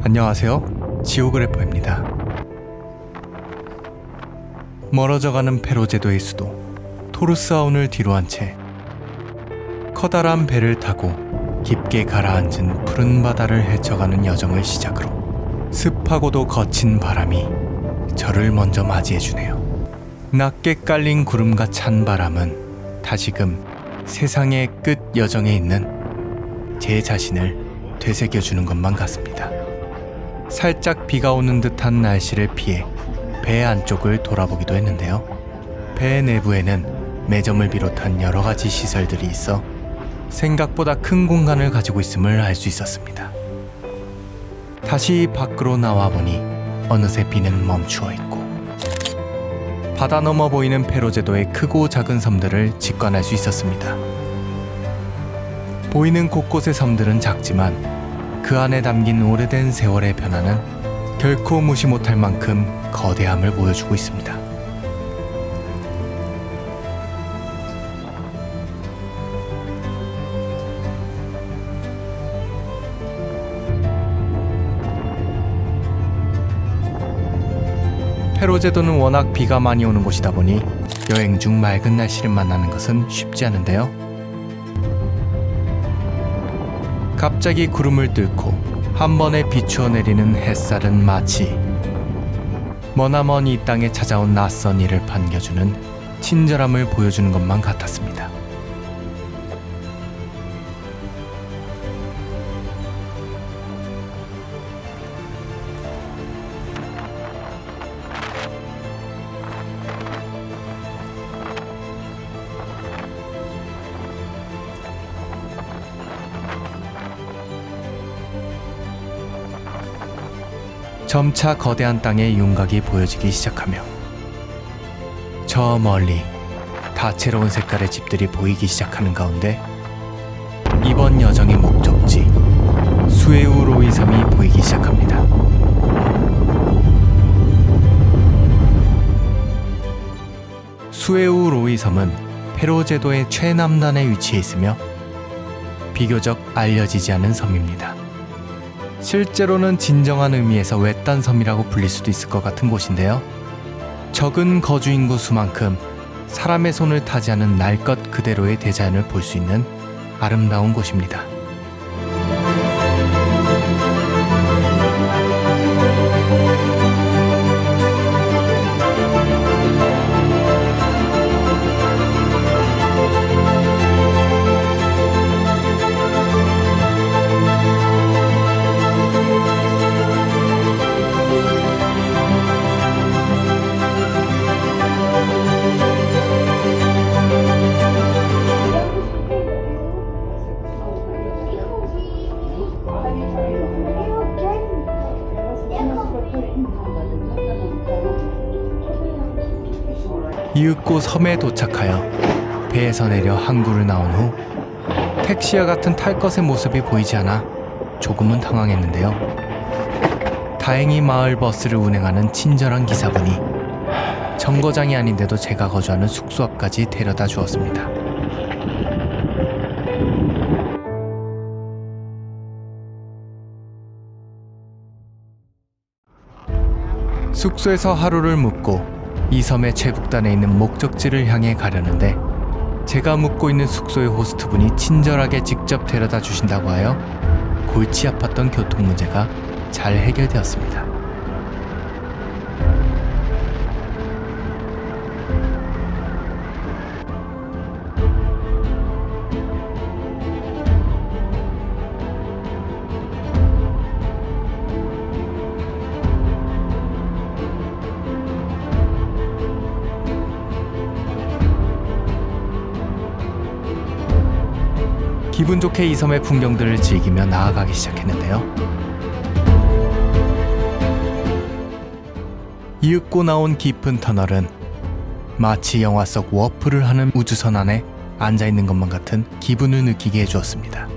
안녕하세요. 지오그래퍼입니다. 멀어져가는 페로제도의 수도 토르스아운을 뒤로한 채 커다란 배를 타고 깊게 가라앉은 푸른 바다를 헤쳐가는 여정을 시작으로 습하고도 거친 바람이 저를 먼저 맞이해주네요. 낮게 깔린 구름과 찬 바람은 다시금 세상의 끝 여정에 있는 제 자신을 되새겨주는 것만 같습니다. 살짝 비가 오는 듯한 날씨를 피해 배 안쪽을 돌아보기도 했는데요. 배 내부에는 매점을 비롯한 여러 가지 시설들이 있어 생각보다 큰 공간을 가지고 있음을 알 수 있었습니다. 다시 밖으로 나와 보니 어느새 비는 멈추어 있고 바다 너머 보이는 페로제도의 크고 작은 섬들을 직관할 수 있었습니다. 보이는 곳곳의 섬들은 작지만 그 안에 담긴 오래된 세월의 변화는 결코 무시 못할 만큼 거대함을 보여주고 있습니다. 페로제도는 워낙 비가 많이 오는 곳이다 보니 여행 중 맑은 날씨를 만나는 것은 쉽지 않은데요. 갑자기 구름을 뚫고 한 번에 비추어 내리는 햇살은 마치 머나먼 이 땅에 찾아온 낯선 이를 반겨주는 친절함을 보여주는 것만 같았습니다. 점차 거대한 땅의 윤곽이 보여지기 시작하며 저 멀리 다채로운 색깔의 집들이 보이기 시작하는 가운데 이번 여정의 목적지 수에우로이 섬이 보이기 시작합니다. 수에우로이 섬은 페로제도의 최남단에 위치해 있으며 비교적 알려지지 않은 섬입니다. 실제로는 진정한 의미에서 외딴 섬이라고 불릴 수도 있을 것 같은 곳인데요. 적은 거주 인구 수만큼 사람의 손을 타지 않은 날 것 그대로의 대자연을 볼 수 있는 아름다운 곳입니다. 이윽고 섬에 도착하여 배에서 내려 항구를 나온 후 택시와 같은 탈 것의 모습이 보이지 않아 조금은 당황했는데요. 다행히 마을 버스를 운행하는 친절한 기사분이 정거장이 아닌데도 제가 거주하는 숙소 앞까지 데려다 주었습니다. 숙소에서 하루를 묵고 이 섬의 최북단에 있는 목적지를 향해 가려는데 제가 묵고 있는 숙소의 호스트분이 친절하게 직접 데려다 주신다고 하여 골치 아팠던 교통 문제가 잘 해결되었습니다. 기분 좋게 이 섬의 풍경들을 즐기며 나아가기 시작했는데요. 이윽고 나온 깊은 터널은 마치 영화 속 워프를 하는 우주선 안에 앉아있는 것만 같은 기분을 느끼게 해주었습니다.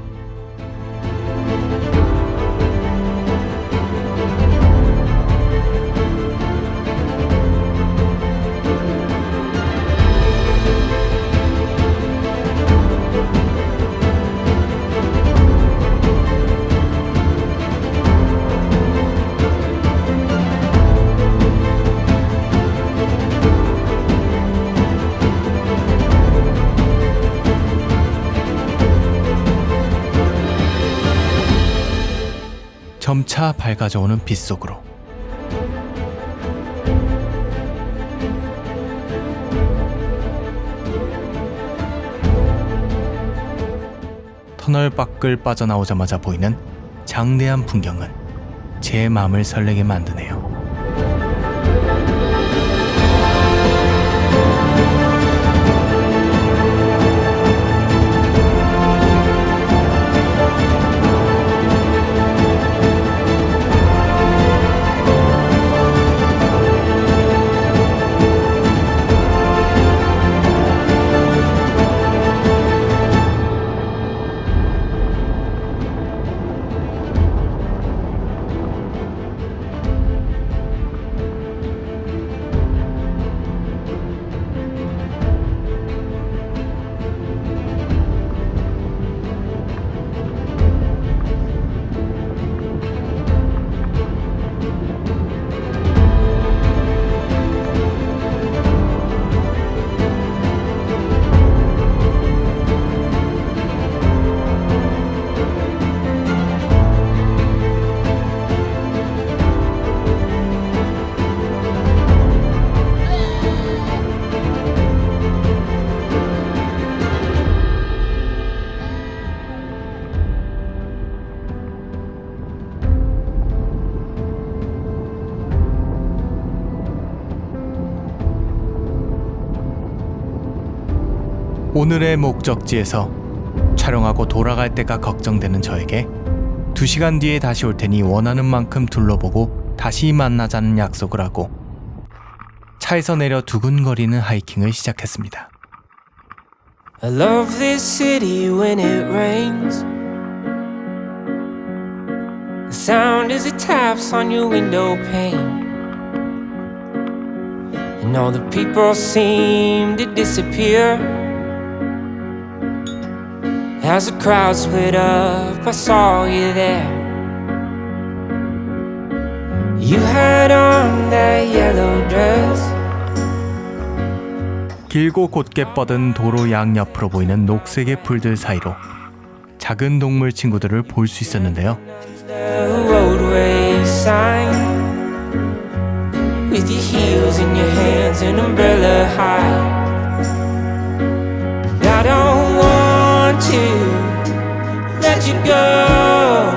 점차 밝아져오는 빛 속으로. 터널 밖을 빠져나오자마자 보이는 장대한 풍경은 제 마음을 설레게 만드네요. 오늘의 목적지에서 촬영하고 돌아갈 때가 걱정되는 저에게 2시간 뒤에 다시 올 테니 원하는 만큼 둘러보고 다시 만나자는 약속을 하고 차에서 내려 두근거리는 하이킹을 시작했습니다. I love this city when it rains. The sound as it taps on your window pane. And all the people seem to disappear. As the crowd split up, I saw you there. You had on that yellow dress. 길고 곧게 뻗은 도로 양옆으로 보이는 녹색의 풀들 사이로 작은 동물 친구들을 볼 수 있었는데요. The roadway sign with your heels in your hands and umbrella high. I don't want to let you go.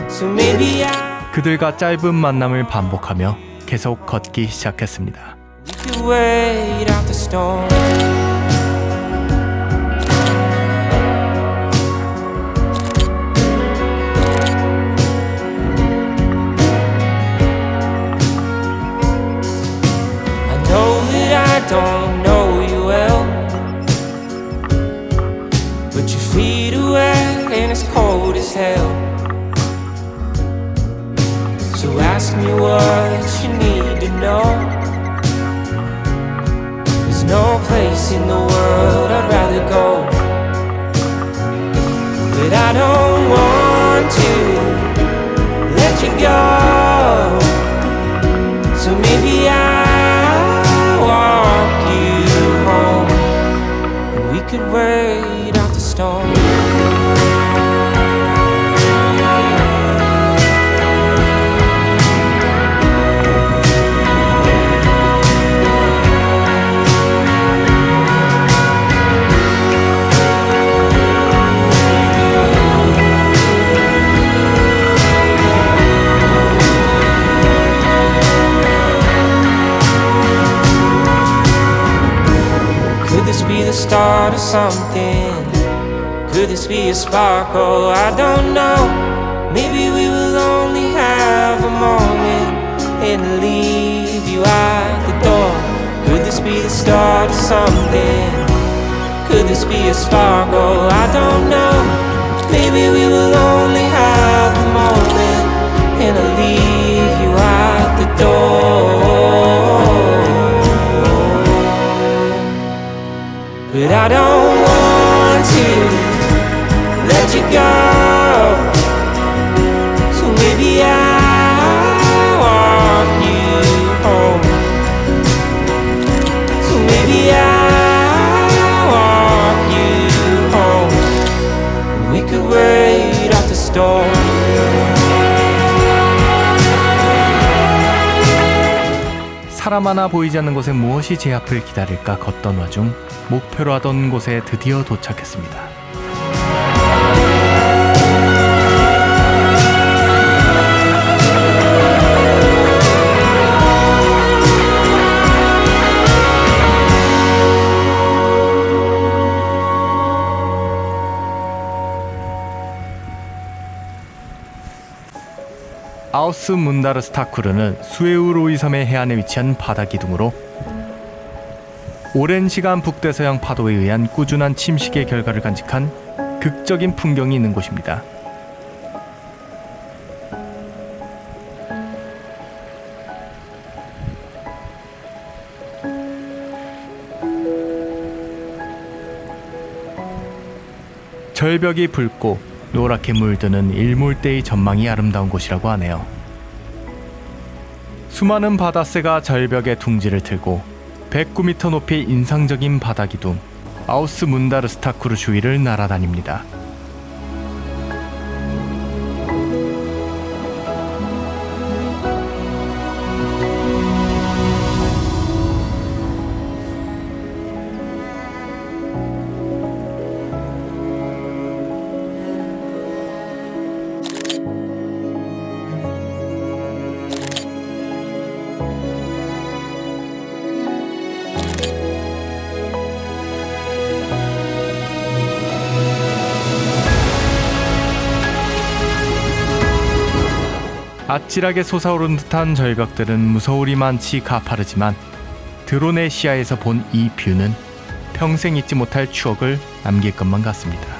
So maybe 그들과 짧은 만남을 반복하며 계속 걷기 시작했습니다. we could wait out the storm. I know that I don't know you well, but your feet are wet and it's cold as hell. So ask me what you need to know. There's no place in the world I'd rather go, but I don't want to let you go. So maybe I'll walk you home, and we could wait out the storm. Could this be the start of something? Could this be a sparkle? I don't know. Maybe we will only have a moment and leave you at the door. Could this be the start of something? Could this be a sparkle? I don't know. Maybe we will only have a moment and I'll leave you at the door. But I don't want to let you go. So maybe I'll walk you home. So maybe I'll walk you home, and we could wait out the storm. 사람 하나 보이지 않는 곳에 무엇이 제 앞을 기다릴까 걷던 와중 목표로 하던 곳에 드디어 도착했습니다. 아우스 문다르스타쿠르는 수에우로이 섬의 해안에 위치한 바다 기둥으로 오랜 시간 북대서양 파도에 의한 꾸준한 침식의 결과를 간직한 극적인 풍경이 있는 곳입니다. 절벽이 붉고 노랗게 물드는 일몰대의 전망이 아름다운 곳이라고 하네요. 수많은 바다새가 절벽에 둥지를 틀고 109m 높이의 인상적인 바다 기둥 아우스 문다르스타쿠르 주위를 날아다닙니다. 아찔하게 솟아오른 듯한 절벽들은 무서우리만치 가파르지만 드론의 시야에서 본 이 뷰는 평생 잊지 못할 추억을 남길 것만 같습니다.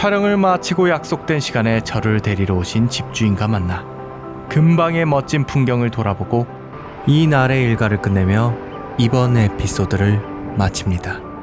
촬영을 마치고 약속된 시간에 저를 데리러 오신 집주인과 만나 근방의 멋진 풍경을 돌아보고 이 날의 일과를 끝내며 이번 에피소드를 마칩니다.